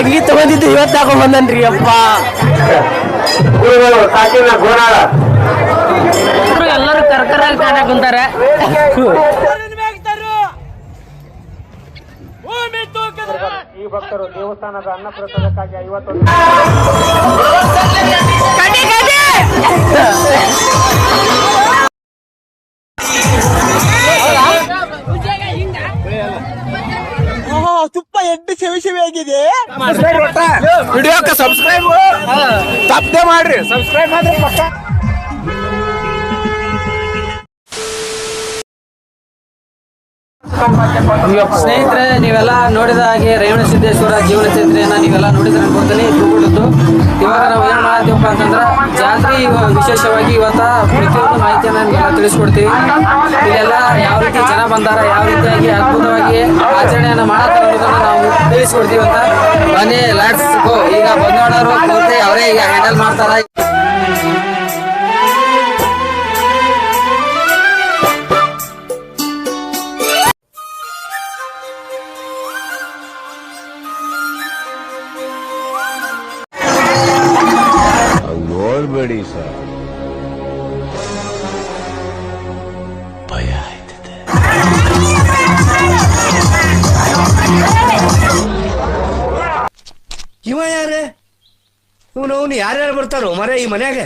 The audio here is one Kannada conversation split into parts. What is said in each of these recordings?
ಅಂಗಿ ತಗೊಂಡಿದ್ದು ಇವತ್ತು ಹಾಕೊಂಡ್ ಬಂದನ್ರಿ ಅಪ್ಪ. ಎಲ್ಲರೂ ಕರ್ಕರಾಗಿ ಕಾಣಕ್ ಕುಂತಾರೆ. ಈ ಭಕ್ತರು ದೇವಸ್ಥಾನದ ಅನ್ನಪ್ರಸಾದಕ್ಕಾಗಿ 51 ತುಪ್ಪ 8 ಸೆವಿ ಆಗಿದೆ. ವಿಡಿಯೋಕ್ಕೆ ಸಬ್ಸ್ಕ್ರೈಬ್ ತಪ್ಪದೆ ಮಾಡ್ರಿ. ಸಬ್ಸ್ಕ್ರೈಬ್ ಮಾಡ್ರಿ ಪಕ್ಕ. ಸ್ನೇಹಿತರೆ, ನೀವೆಲ್ಲ ನೋಡಿದ ಹಾಗೆ ರೇವಣಸಿದ್ದೇಶ್ವರ ಜೀವನ ಚರಿತ್ರೆಯನ್ನ ನೀವೆಲ್ಲ ನೋಡಿದ್ರೆ ಅನ್ಕೊಳ್ತೀನಿ. ತಿಳ್ಕೊಂಡಿದ್ದು ಇವಾಗ ನಾವು ಏನ್ ಮಾಡ್ತೀವಪ್ಪ ಅಂತಂದ್ರೆ ಜಾತ್ರೆ ವಿಶೇಷವಾಗಿ ಇವತ್ತ ಪ್ರತಿಯೊಂದು ಮಾಹಿತಿಯನ್ನ ನಿಮ್ಗೆಲ್ಲ ತಿಳಿಸ್ಕೊಡ್ತೀವಿ. ಇಲ್ಲೆಲ್ಲ ಯಾವ ರೀತಿ ಜನ ಬಂದಾರ, ಯಾವ ರೀತಿಯಾಗಿ ಅದ್ಭುತವಾಗಿ ಆಚರಣೆಯನ್ನ ಮಾಡತ್ತಾರೆ ಅನ್ನೋದನ್ನ ನಾವು ತಿಳಿಸ್ಕೊಡ್ತೀವಿ ಅಂತ. ಬನ್ನಿ ಲೆಟ್ಸ್ ಗೋ. ಈಗ ಬಂದೋಡರು ಪೂರ್ತಿ ಅವರೇ ಈಗ ಹ್ಯಾಂಡಲ್ ಮಾಡ್ತಾರ. ನೋಡ್ಬೇಡಿ ಸರ್, ಭಯ ಆಯ್ತದೆ. ಇವ ಯಾರೇ? ಇವನು ಯಾರ್ಯಾರು ಬರ್ತಾರೋ ಮರೆ ಈ ಮನ್ಯಾಗ?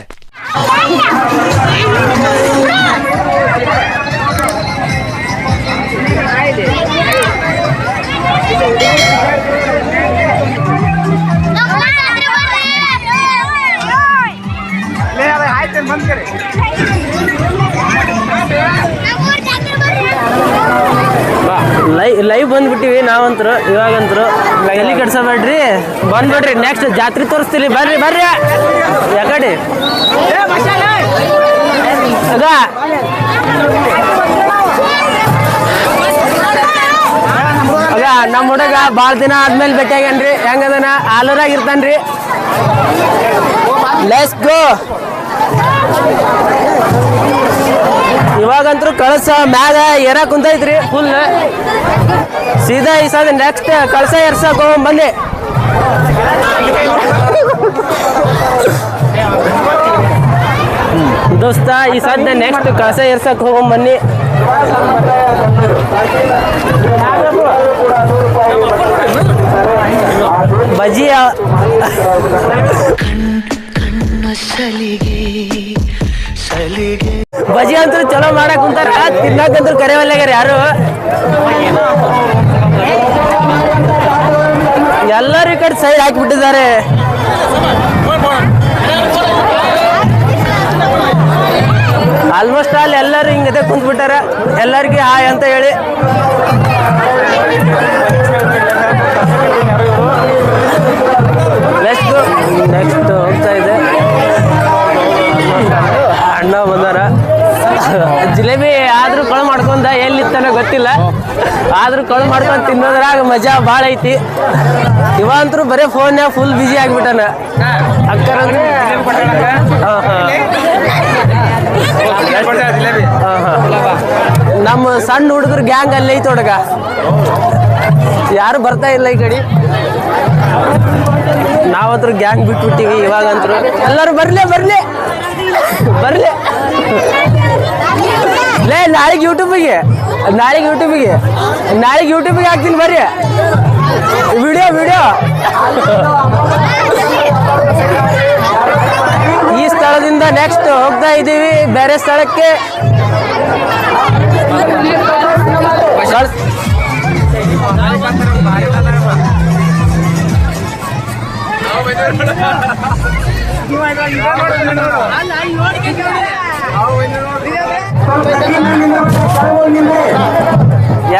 ಲೈವ್ ಬಂದ್ಬಿಟ್ಟಿವಿ ನಾವಂತರು. ಇವಾಗಂತರು ಎಲ್ಲಿ ಕೆಡ್ಸಬೇಡ್ರಿ, ಬಂದ್ಬಿಡ್ರಿ. ನೆಕ್ಸ್ಟ್ ಜಾತ್ರೆ ತೋರಿಸ್ತೀರಿ. ಬರ್ರಿ ಬರ್ರಿ ಯಾಕಡೆ ನಮ್ಮ ಹುಡುಗ ಭಾಳ ದಿನ ಆದ್ಮೇಲೆ ಭೇಟಿಯಾಗೇನ್ರಿ. ಹೆಂಗದನ ಆಲೂರಾಗ ಇರ್ತಾನ್ರಿ. Let's go. ಇವಾಗಂತೂ ಕಳಸ ಮ್ಯಾಗ ಏರ ಕುಂತೈತ್ರಿ ಫುಲ್. ಸೀದಾ ಈ ಸದ ನೆಕ್ಸ್ಟ್ ಕಳಸ ಎರ್ಸಕ್ ಹೋಗ್ ಬನ್ನಿ. ದೋಸ್ತ ಈ ಸದ್ಯ ನೆಕ್ಸ್ಟ್ ಕಳಸ ಎರ್ಸಕ್ ಹೋಗ್ ಬನ್ನಿ. ಬಜ್ಜಿ ಬಜ್ಜಿ ಅಂತೂ ಚಲೋ ಮಾಡಕ್ ಕುಂತಾರ. ತಿನ್ನಕಂತೂ ಕರೆವಲ್ಲಾಗ್ಯಾರ ಯಾರು. ಎಲ್ಲರೂ ಈ ಕಡೆ ಸೈಡ್ ಹಾಕಿಬಿಟ್ಟಿದ್ದಾರೆ. ಆಲ್ಮೋಸ್ಟ್ ಆಲ್ ಎಲ್ಲರೂ ಹಿಂಗದೆ ಕುಂತ್ಬಿಟ್ಟಾರ. ಎಲ್ಲರಿಗೆ ಹಾಯ್ ಅಂತ ಹೇಳಿ. ನೆಕ್ಸ್ಟ್ ಹೋಗ್ತಾ ಇದೆ. ಅಣ್ಣ ಬಂದಾರ. ಜಿಲೇಬಿ ಆದ್ರೂ ಕಳು ಮಾಡ್ಕೊಂಡ ಎಲ್ಲಿತ್ತಾನೋ ಗೊತ್ತಿಲ್ಲ. ಆದ್ರೂ ಕಳು ಮಾಡ್ಕೊಂಡ್ ತಿನ್ನೋದ್ರಾಗ ಮಜಾ ಭಾಳ ಐತಿ. ಇವಂತರೂ ಬರೀ ಫೋನ್ಯಾಗ ಫುಲ್ ಬಿಜಿ ಆಗ್ಬಿಟ್ಟಾನ. ಅಕ್ಕರ ನಮ್ಮ ಸಣ್ಣ ಹುಡುಗರು ಗ್ಯಾಂಗ್ ಅಲ್ಲಿ ಐತಿ ಹುಡುಗ. ಯಾರು ಬರ್ತಾ ಇಲ್ಲ ಈ ಕಡೆ. ನಾವಂತೂ ಗ್ಯಾಂಗ್ ಬಿಟ್ಬಿಟ್ಟಿವಿ ಇವಾಗಂತರು. ಎಲ್ಲರೂ ಬರ್ಲಿ ಬರ್ಲಿ ಬರ್ಲಿ. ಲೇ ನಾಳೆಗೆ ಯೂಟ್ಯೂಬಿಗೆ ಹಾಕ್ತೀನಿ ಬರ್ರಿ ವಿಡಿಯೋ. ಈ ಸ್ಥಳದಿಂದ ನೆಕ್ಸ್ಟ್ ಹೋಗ್ತಾ ಇದ್ದೀವಿ ಬೇರೆ ಸ್ಥಳಕ್ಕೆ.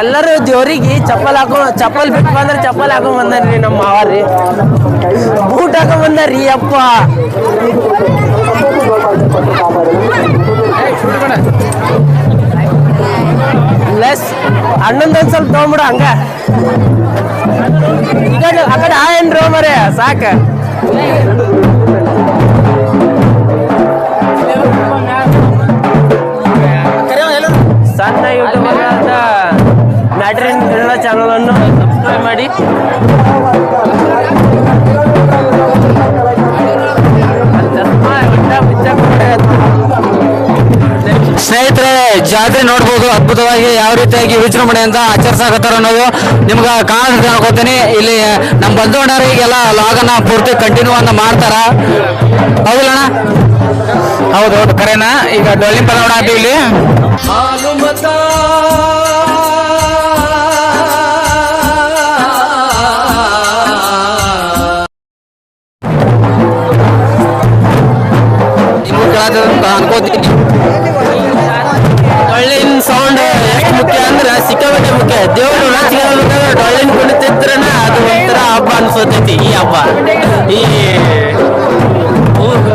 ಎಲ್ಲರೂ ದೇವ್ರಿಗೆ ಚಪ್ಪಲ್ ಬಿಟ್ಟು ಬಂದ್ರೆ ಚಪ್ಪಲ್ ಹಾಕೊಂಡ್ ಬಂದ್ರಿ. ನಮ್ಮ ಮಾವಾರಿ ಬೂಟ್ ಹಾಕೊಂಡ್ ಬಂದಾರ್ರಿ ಅಪ್ಪ. ಲೆಸ್ ಅಣ್ಣಂದೊಂದ್ ಸ್ವಲ್ಪ ತಗೊಂಬಿಡ ಹಂಗ. ಆ ಕಡೆ ಏನ್ರೋ ಮರೆ ಸಾಕ. ಸಣ್ಣ ಯೂಟ್ಯೂಬರ್ ಆದ ಮ್ಯಾಟ್ರಿನ್ ಕನ್ನಡ ಚಾನಲ್ ಅನ್ನು ಸಬ್ಸ್ಕ್ರೈಬ್ ಮಾಡಿ. ಜಾತ್ರೆ ನೋಡ್ಬೋದು ಅದ್ಭುತವಾಗಿ ಯಾವ ರೀತಿಯಾಗಿ ವಿಜೃಂಭಣೆ ಅಂತ ಆಚರಿಸಾಕತ್ತಾರ ಅನ್ನೋದು ನಿಮ್ಗೆ ಕಾಣಿಸ್ತಾ ಅನ್ಕೋತೀನಿ. ಇಲ್ಲಿ ನಮ್ಮ ಬಂಧುವಣ್ಣರಿಗೆಲ್ಲ ಲಾಗನ್ನ ಪೂರ್ತಿ ಕಂಟಿನ್ಯೂ ಅಂತ ಮಾಡ್ತಾರ, ಹೌದಿಲ್ಲಣ್ಣ? ಹೌದೌದು ಕರೆನಾ. ಈಗ ಡೊಳ್ಳಿನ ಪದ ನೋಡಾತೀವಿ ಇಲ್ಲಿ. ಅನ್ಕೋತೀನಿ ಡೊಳ್ಳಿನ ಸೌಂಡ್ ಎಷ್ಟು ಮುಖ್ಯ ಅಂದ್ರೆ ಸಿಕ್ಕಾಪಟ್ಟೆ ಮುಖ್ಯ. ದೇವರು ರಾಜಕೀಯ ಡೊಳ್ಳಿನ ಕುಣಿತಿದ್ರನ ಅದು ಒಂಥರ ಹಬ್ಬ ಅನ್ಸೋತೈತಿ. ಈ ಹಬ್ಬ ಈ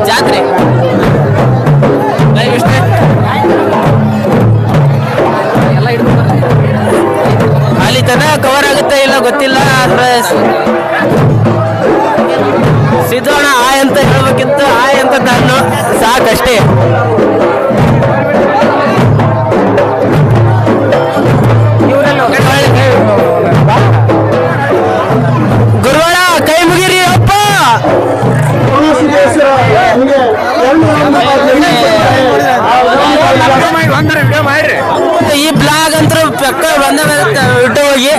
ಜಾತ್ರೆ ಅಲ್ಲಿ ತನಕ ಕವರ್ ಆಗುತ್ತೆ ಇಲ್ಲ ಗೊತ್ತಿಲ್ಲ. ಆದ್ರೆ ಸಿದ್ದೋಣ ಆಯ್ ಅಂತ ಹೇಳ್ಬೇಕಿತ್ತು, ಆಯ್ ಅಂತ ನಾನು ಸಾಕಷ್ಟೇ. ಗುರುವಾರ ಕೈ ಮುಗಿರಿ ಅಪ್ಪ. ಈ ಬ್ಲಾಗ್ ಅಂತ ಪಕ್ಕ ಬಂದ ಬಿಟ್ಟು ಹೋಗಿ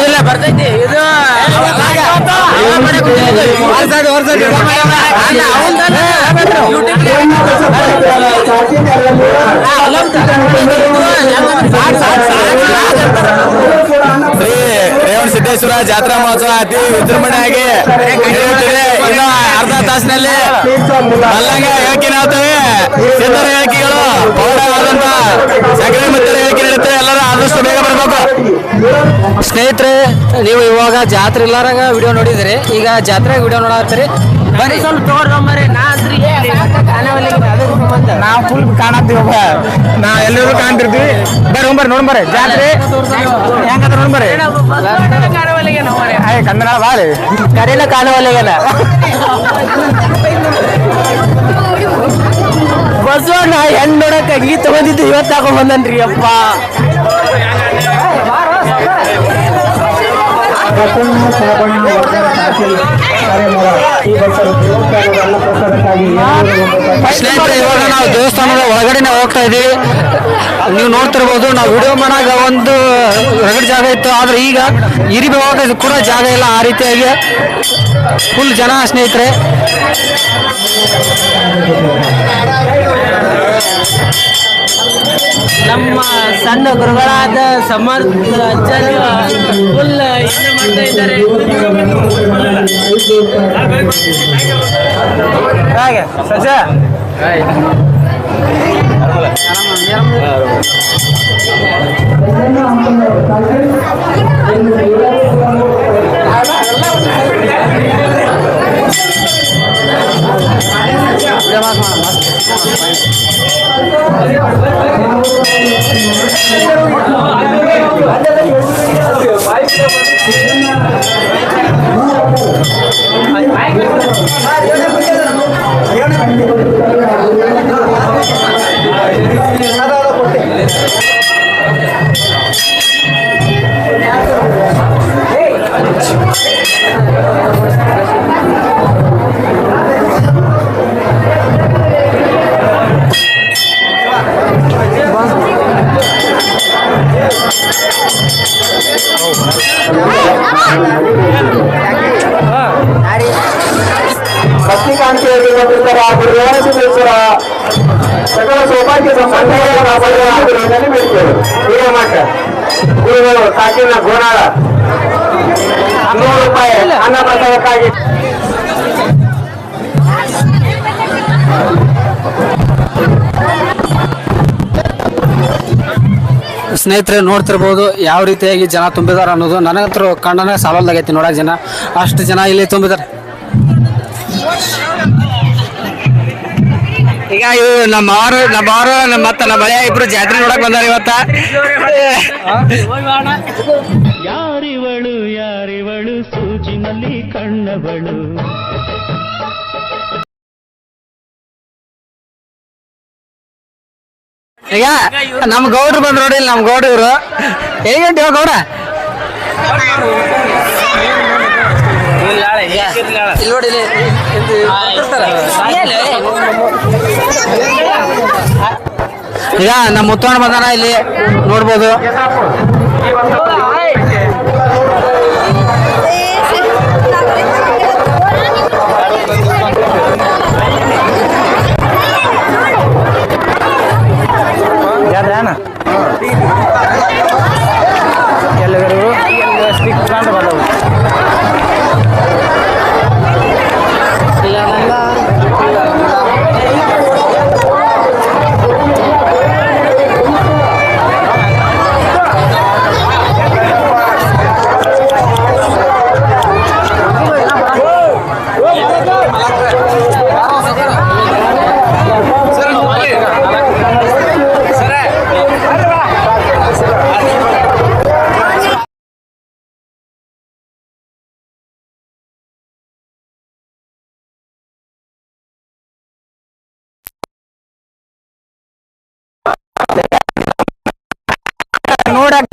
ಇಲ್ಲ ಬರ್ತೈತಿ ಇದು ರೇವಣ ಸಿದ್ದೇಶ್ವರ ಜಾತ್ರಾ ಮಹೋತ್ಸವ ಅತಿ ವಿಜೃಂಭಣೆಯಾಗಿ ನಡೆಯುತ್ತಿದೆ. ಇನ್ನು ಅರ್ಧ ತಾಸಿನಲ್ಲಿ ಮಲ್ಲಂಗ ಹೇಳಿಕೆ ಆಗ್ತವೆ, ಸಿದ್ಧರ ಹೇಳಿಕೆಗಳು ಪೌಢವಾದಂತ ಸಗರೆ ಮುತ್ತರ ಹೇಳಿಕೆ ನಡೆಯುತ್ತೆ. ಎಲ್ಲರೂ ಆದಷ್ಟು ಬೇಗ ಬರಬೇಕು. ಸ್ನೇಹಿತರೆ, ನೀವು ಇವಾಗ ಜಾತ್ರೆ ಇಲ್ಲಾರಾಗ ವಿಡಿಯೋ ನೋಡಿದಿರಿ, ಈಗ ಜಾತ್ರೆಗೆ ವಿಡಿಯೋ ನೋಡತ್ತೀರಿ. ಬರೀ ಸ್ವಲ್ಪ ತೋರ್ರಿ ನಾವು ಫುಲ್ ಕಾಣತ್ತೀವಪ್ಪ, ನಾವ್ ಎಲ್ಲರೂ ಕಾಣ್ತಿರ್ತೀವಿ. ಬರ್ರಿ ನೋಡ್ಬರ್ರಿ ಜಾತ್ರೆ ಹೆಂಗದ ನೋಡ್ಬರ್ರಿ. ಕನ್ನಡ ಬಾರಿ ಕರೆನ ಕಾಣವಲ್ಲೆಗಲ್ಲ ಬಸವಣ್ಣ ಹೆಣ್ಣು ನೋಡಕ್ ಅಂಗಿ ತಗೊಂಡಿದ್ದು ಇವತ್ತು ಹಾಕೊಂಡ್ ಬಂದನ್ರಿ ಅಪ್ಪ. ಸ್ನೇಹಿತರೆ, ಇವಾಗ ನಾವು ದೇವಸ್ಥಾನದ ಒಳಗಡೆನೆ ಹೋಗ್ತಾ ಇದೀವಿ. ನೀವು ನೋಡ್ತಿರ್ಬೋದು, ನಾವು ವಿಡಿಯೋ ಮಾಡಾಗ ಒಂದು ರಗಡ್ ಜಾಗ ಇತ್ತು, ಆದ್ರೆ ಈಗ ಇರಿಬೇಕಾಗ ಕೂಡ ಜಾಗ ಇಲ್ಲ. ಆ ರೀತಿಯಾಗಿ ಫುಲ್ ಜನ ಸ್ನೇಹಿತರೆ. ನಮ್ಮ ಸಣ್ಣ ಗುರುಗಳಾದ ಸಮರ್ಥ ಅಜ್ಜರು ಫುಲ್ ಏನು ಮಾಡ್ತಾ ಇದ್ದಾರೆ. ಹಾಗೆ ಸಜ್ಜ ಲಕ್ಷ್ಮೀಕಾಂತಿಯಲ್ಲಿ ಬಂದಿರ್ತಾರ ರೇವಣ ಸಿದ್ದೇಶ್ವರ ಸಕಲ ಸೌಭಾಗ್ಯ ಸಂಬಂಧಗಳನ್ನು ಬೇಡ್ತೇವೆ. ಹಿರೇಮಠ ಗುರುಗಳು ಸಾಕಿನ ಗೋನಾಳ 100 ರೂಪಾಯಿ ಅನ್ನ ಪ್ರಸಾದಕ್ಕಾಗಿ. ಸ್ನೇಹಿತರೆ, ನೋಡ್ತಿರ್ಬೋದು ಯಾವ ರೀತಿಯಾಗಿ ಜನ ತುಂಬಿದಾರ ಅನ್ನೋದು. ನನಗಂತರೂ ಕಣ್ಣನೇ ಸಾಲಲ್ದಾಗೈತಿ ನೋಡಕ್ ಜನ, ಅಷ್ಟು ಜನ ಇಲ್ಲಿ ತುಂಬಿದಾರೆ. ಈಗ ಇವು ನಮ್ಮವರು ಮತ್ತೆ ನಮ್ಮ ಮಳೆಯ ಇಬ್ರು ಜಾತ್ರೆ ನೋಡಕ್ ಬಂದಾರ ಇವತ್ತ. ಯಾರಿವಳು ಸೂಜಿನಲ್ಲಿ ಕಣ್ಣವಳು. ಈಗ ನಮ್ ಗೌಡ್ರು ಬಂದ್ ನೋಡಿ, ನಮ್ ಗೌಡ್ರು ಹೇಗಂಟ ಗೌಡ ಇಲ್ಲಿ ನೋಡಿ ಇಲ್ಲಿ ಈಗ ನಮ್ಮ ಮುತ್ತಣ್ಣ ಬಂದಾನ ಇಲ್ಲಿ ನೋಡ್ಬೋದು. ಎಲ್ಲರೂ ಸ್ಟಿಕ್ ಕಾಂಡ್ ಬಂದವು. ನೋಡಕ್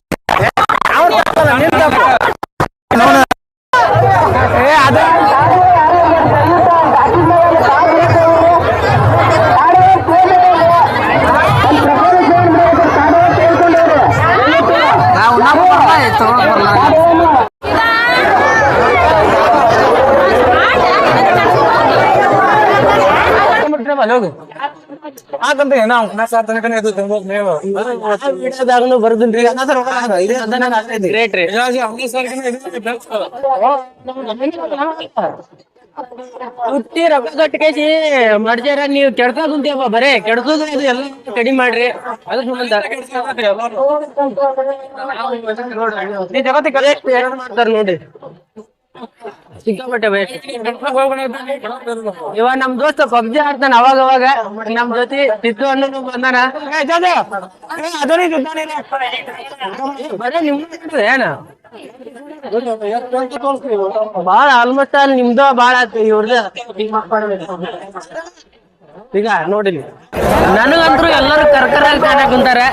ಹೋಗು ಹಾಕಂತ ಬರ್ದಿನ್ರಿ ಹುಟ್ಟಿ ರೊಕ್ಕ ಕಟ್ಟಿಕೇಸಿ ಮಾಡ್ಸ್ಯಾರ. ನೀವು ಕೆಡ್ಸೋದ್ ಕುಂತೀಯಪ್ಪ, ಬರೇ ಕೆಡ್ಸೋದು ಇದು ಎಲ್ಲ ಕಡಿಮೆ ಮಾಡ್ರಿ. ಅದ್ರ ಸಂಬಂಧ ಜಗತ್ತಿಗೆ ಮಾಡ್ತಾರ ನೋಡಿ. ಸಿಕ್ಕಾಪಟ್ಟೆ ಇವ ನಮ್ ದೋಸ್ತ ಪಬ್ಜಿ ಆಡ್ತಾನ ಅವಾಗ ಅವಾಗ ನಮ್ ಜೊತೆ ಸಿದ್ದು ಅಣ್ಣನು ಬಂದಾನ. ಬರೇ ನಿಮ್ ಏನ ಬಾಳ ಆಲ್ಮೋಸ್ಟ್ ಅಲ್ಲಿ ನಿಮ್ದು ಬಾಳ ಆಯ್ತು ಇವ್ರದ. ಈಗ ನೋಡಿಲಿ ನನಗಂತ್ರು ಎಲ್ಲರೂ ಕರ್ಕರಾಗಿ ಕಾಣಕ್ ಕುಂತಾರೆ.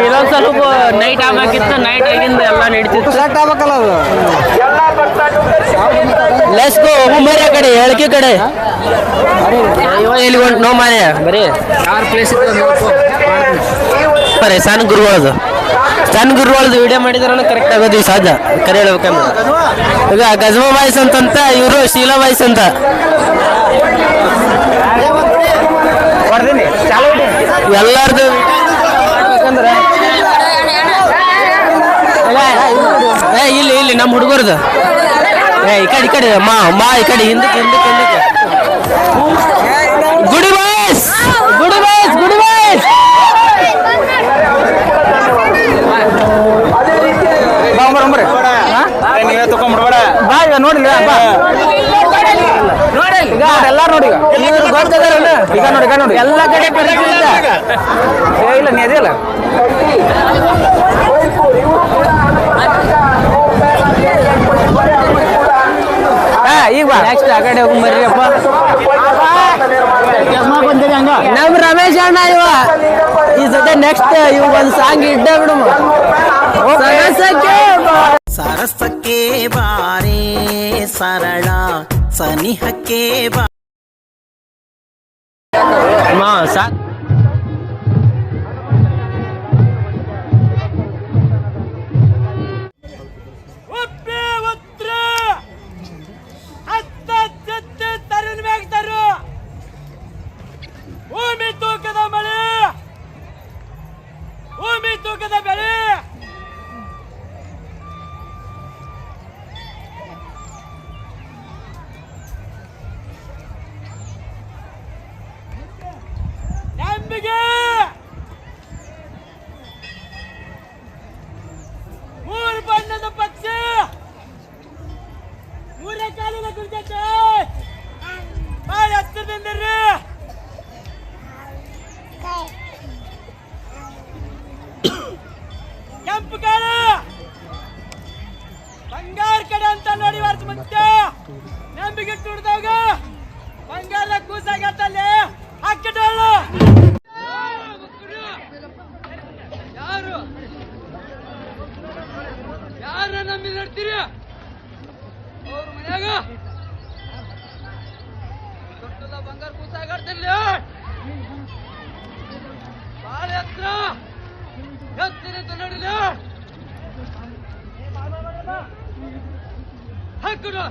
ಇಲ್ಲೊಂದ್ ಸ್ವಲ್ಪ ನೈಟ್ ಆಗ್ಬೇಕಿತ್ತು, ನೈಟ್ ಆಗಿಂದ ಎಲ್ಲ ನಡೀತಿತ್ತು. ಆಗ್ಬೇಕಲ್ಲ ಅದು ಲೆಸ್ ಗೋ ಮರ್ಯ ಕಡೆ ಎಳ್ಕೆ ಕಡೆ ಇವ ಎಲ್ಲಿ ಹೊಂಟು ನೋ ಮಾರ್ಯ ಬರೀ ಯಾರ ಪ್ಲೇಸ್ ಬರೀ ಸಣ್ಣ ಗುರುಗಳದು ವಿಡಿಯೋ ಮಾಡಿದ್ರೆ ಕರೆಕ್ಟ್ ಆಗೋದು ಈ ಸಾಧ್ಯ ಕರೆ ಹೇಳ್ಬೇಕಂದ್ರೆ. ಈಗ ಗಜಮಾ ಬಾಯ್ಸ್ ಅಂತಂತ ಇವರು ಶೀಲಾ ಬಾಯ್ಸ್ ಅಂತ ಎಲ್ಲಾರ್ದು ಯಾಕಂದ್ರೆ ಇಲ್ಲಿ ನಮ್ಮ ಹುಡುಗರ್ದು ಈ ಕಡೆ ಮಾ ಈ ಕಡೆ ಹಿಂದಕ್ಕೆ ಗುಡಿ ಬಾಯ್ಸ್ ನೀವೇ ತಗೊಂಡ್ಬಿಡ್ಬೇಡ ಬಾ. ಈಗ ನೋಡಿಲ್ಲ ಎಲ್ಲ ನೋಡಿ ಈಗ ನೋಡಿ ಎಲ್ಲ ಕಡೆ ಇಲ್ಲ ನೀ ಅದಿಲ್ಲ ಈಗ ನೆಕ್ಸ್ಟ್ ಆ ಕಡೆ ಹೋಗಿ ಬರ್ರಿಯಪ್ಪ. ನಮ್ ರಮೇಶ್ ಅಣ್ಣ ಇವ ಈ ಸದ್ಯ ನೆಕ್ಸ್ಟ್ ಇವಾಗ ಒಂದು ಸಾಂಗ್ ಇಡ್ಡ ಬಿಡು. ಸರಸಕ್ಕೆ ಬಾರೇ ಸರಳ ಸನಿಹಕ್ಕೆ ಬಾ ತೂಕದ ಬೆಳೆ ನಂಬಿಗೆ ಮೂರು ಬಣ್ಣದ ಪಕ್ಷ ಮೂರೇ ಕಾಲಿನ ಕುರಿತೈತೆ ಬಾಳ ಹತ್ತಿರದಿಂದಿರ್ರಿ. ಕೆಂಪು ಕಾಳು ಬಂಗಾರ ಕಡೆ ಅಂತ ನೋಡಿ ವರ್ಷ ಮುಂಚೆ ನಂಬಿಕೆ ತುಡ್ದಾಗ ಬಂಗಾರ ಕೂಸಾಗತ್ತಲ್ಲಿ ಹಾಕಿಡೋಳು ಬಂಗಾರ ಕೂಸಾಗಾಡ್ತಿರ್ಲಿ ಬಾಳ ಹತ್ರ ಎತ್ತಿನಿಂದ ನೋಡಿಲ್ಲ ಹಾಕುಡು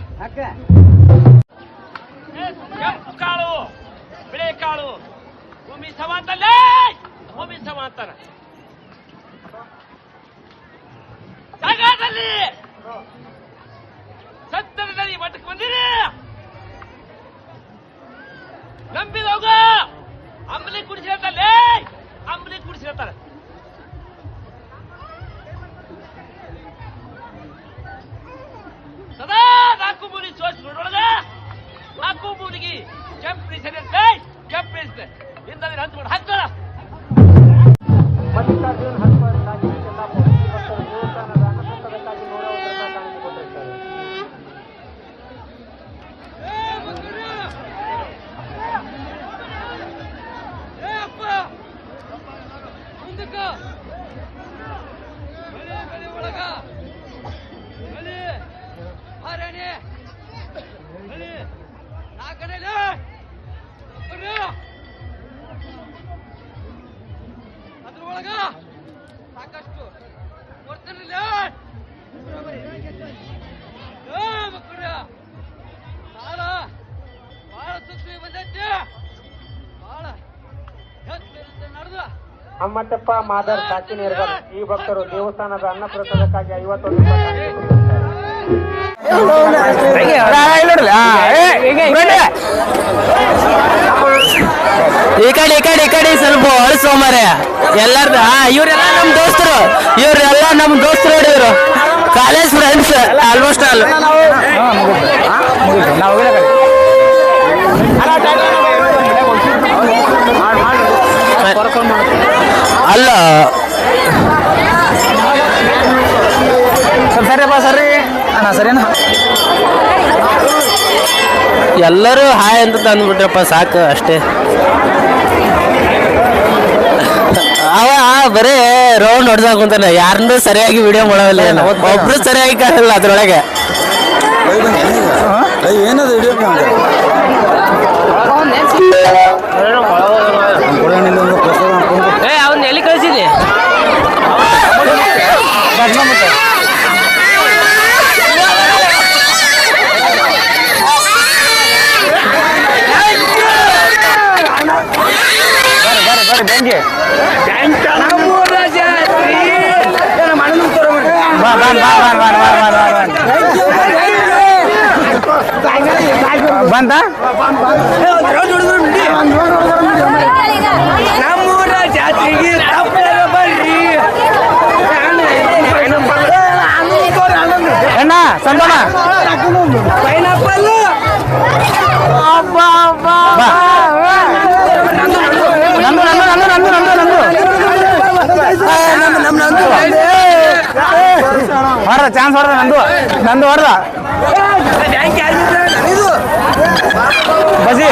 ಕೆಂಪು ಕಾಳು ಬಿಳಿ ಕಾಳು ಭೂಮಿ ಸಮಾಂತರೇ ಭೂಮಿ ಸಮಾಂತರ ಜಾಗದಲ್ಲಿ ಸತ್ತರದಲ್ಲಿ ಮಠಕ್ಕೆ ಬಂದಿರಿ ನಂಬಿದೋಗ ಅಂಬಲಿ ಕುಡಿಸಿರ್ತಾರೇ ಅಂಬಲಿ ಕುಡಿಸಿರ್ತಾರೆ ಸದಾ ನಾಲ್ಕು ಮೂಲಿ ಸೋಚ್ ನೋಡೊಳಗ ನಾಲ್ಕು ಮೂಲಿಗೆ ಕೆಂಪಿ ಸರಿ ಅಂತ ಕೆಂಪಿ ಹಿಂದೆ ಹಂಚ್ಕೊಂಡು ಹಾಕ್ತಾರ ಮಲ್ಲಿಕಾರ್ಜುನ್ ಹನುಮಂತ ಸಾಗಿ ಚೆಲ್ಲಾಪುರ ಈ ಭಕ್ತರು ದೇವಸ್ಥಾನದ ಅನ್ನಸಂತರಕ್ಕಾಗಿ ನೋಡುವುದನ್ನು ಕಾಣಿಸಿಕೊಂಡಿರ್ತಾರೆ. ಅದ್ರೊಳಗ ಸಾಕಷ್ಟು ಕೊಡ್ತಿರ್ಲಿಲ್ಲ ಮಕ್ಕಳ ಬಾಳ ಬಾಳ ಸುದ್ದಿ ಬಂದೈತಿ ಬಾಳ ನಡೆದ ಹಮ್ಮಟ್ಟಪ್ಪ ಮಾದರ್ ಸಾಕಿನೇರ್ಗರ್ ಈ ಭಕ್ತರು ದೇವಸ್ಥಾನದ ಅನ್ನಪ್ರಸಾದಕ್ಕಾಗಿ 51 ರೂಪಾಯಿ ಈ ಕಡೆ ಸ್ವಲ್ಪ ಅಳಿಸೋ ಮಾರೆ ಎಲ್ಲಾರ್ದು. ಇವರೆಲ್ಲ ನಮ್ ದೋಸ್ತರು, ಇವ್ರೆಲ್ಲ ನಮ್ ದೋಸ್ತರು ನೋಡಿ, ಇವರು ಕಾಲೇಜ್ ಫ್ರೆಂಡ್ಸ್ ಆಲ್ಮೋಸ್ಟ್ ಆಲ್. ಅಲ್ಲ ಸರಿಯಪ್ಪ ಸರಿ ಅಣ್ಣ ಸರಿನಾ ಎಲ್ಲರೂ ಹಾಯ್ ಅಂತ ತಂದ್ಬಿಟ್ರಪ್ಪ ಸಾಕು ಅಷ್ಟೇ. ಅವ ಬರೇ ರೌಂಡ್ ಹೊಡ್ದಾಗ ಕುಂತಾನೆ, ಯಾರನ್ನೂ ಸರಿಯಾಗಿ ವಿಡಿಯೋ ಮಾಡೋಲ್ಲ, ಒಬ್ರು ಸರಿಯಾಗಿ ಕಾಣಲ್ಲ ಅದ್ರೊಳಗೆ. ಏನದು ವಿಡಿಯೋ ಅವನ್ನ ಎಲ್ಲಿ ಕಳಿಸಿದೆ? ಬಂತ ನಮ್ಮೂರ ಜಾತ್ರೆಗೆ ಅಣ್ಣ ಸಂತೋಣ ಪೈನಾಪಲ್ ಹೊರ ಚಾನ್ಸ್ ಹೊಡೆದ ನಂದು ಹೊಡೆದ ಬಸಿ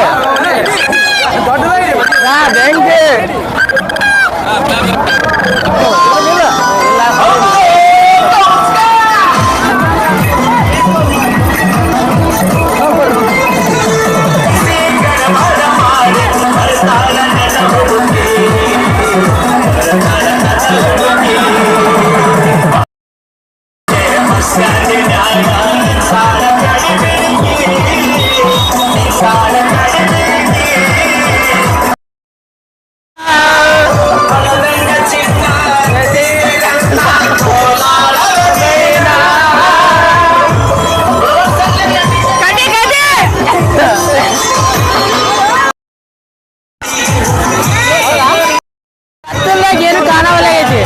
ಬ್ಯಾಂಕ್ ಏನು ಕಾಣವಲ್ಲ ಐತಿ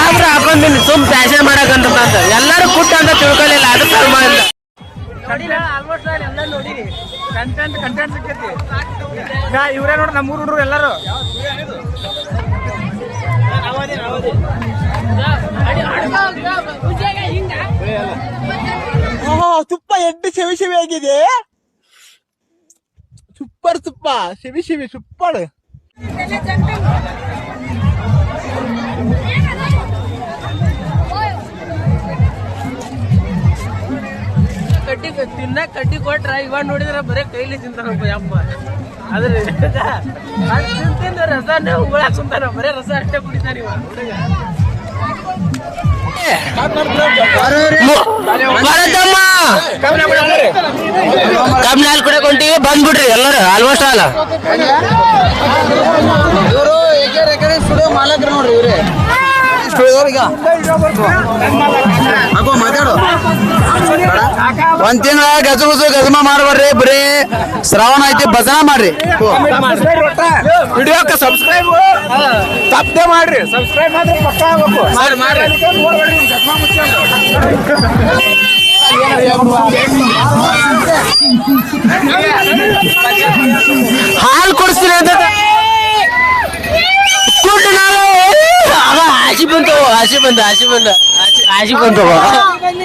ಆದ್ರೆ ಹಾಕೊಂತೀನಿ ಸುಮ್ ಫ್ಯಾಷನ್ ಮಾಡಕಂತ ಎಲ್ಲರೂ ಕುಟ್ಟ ಅಂತ ತಿಳ್ಕೊಲಿಲ್ಲ, ಅದು ಕರ್ಮ ಅಂತ. ಆಲ್ಮೋಸ್ಟ್ ಎಲ್ಲ ನೋಡಿರಿ, ಕಂಟೆಂಟ್ ಸಿಕ್ಕೈತಿ. ಇವ್ರೇ ನೋಡಿ ನಮ್ಮೂರು ಹುಡುಗರು ಎಲ್ಲರೂ. ತುಪ್ಪ ಎಡ್ಡು ಸೆವಿ ಆಗಿದೆ, ಸೂಪರ್ ತುಪ್ಪ, ಸೆವಿ ಸೂಪರ್. ಕಡ್ಡಿ ತಿನ್ನ ಕಡ್ಡಿ ಕೊಟ್ರ ಇವಾಗ ನೋಡಿದ್ರ ಬರೇ ಕೈಲಿ ತಿಂತಾರಪ್ಪ ಯಪ್ಪ. ರಸನೇ ಉಗುಳಾಕ್ ಕುಂತಾನ, ಬರೇ ರಸ ಅಷ್ಟೇ ಕುಡಿತಾನ ಇವ ಹುಡುಗ. ಬರತ್ತಮ್ಮ ಕಬ್ನಾಲ್ ಕೂಡ ಕೊಂಟಿವಿ, ಬಂದ್ಬಿಡ್ರಿ ಎಲ್ಲರೂ ಆಲ್ಮೋಸ್ಟ್ ಆಲ್. ಇವರು ಏಕೆ ಸ್ಟುಡಿಯೋ ಮಾಲಕರು ನೋಡ್ರಿ ಇವ್ರೆ ಸ್ಟುಡಿಯೋದವ್ರೀಗ ಹಾಕೋ ಮಾತಾಡು. ಒಂದ್ ತಿಂಗಳ ಗಜಮ ಮಾಡ್ಬಾರ್ರಿ, ಬರೀ ಶ್ರಾವಣ ಐತಿ ಭಜನಾ ಮಾಡ್ರಿ. ವಿಡಿಯೋಕ್ಕೆ ಸಬ್ಸ್ಕ್ರೈಬ್ ತಪ್ಪದೆ ಮಾಡ್ರಿ, ಸಬ್ಸ್ಕ್ರೈಬ್ ಮಾತ್ರ ಪಕ್ಕ ಆಗ್ಬೇಕು ಮಾಡ್ರಿ. ಹಾಲು ಕೊಡಿಸ್ತೀನಿ ಅಂತ ಕೊಟ್ಟು ನಾವು ಆಶಿ ಬಂತು ಆಶಿ ಬಂತು ಆಶಿ ಬಂದು ಆಶಿ ಬಂತು. ನನ್ನ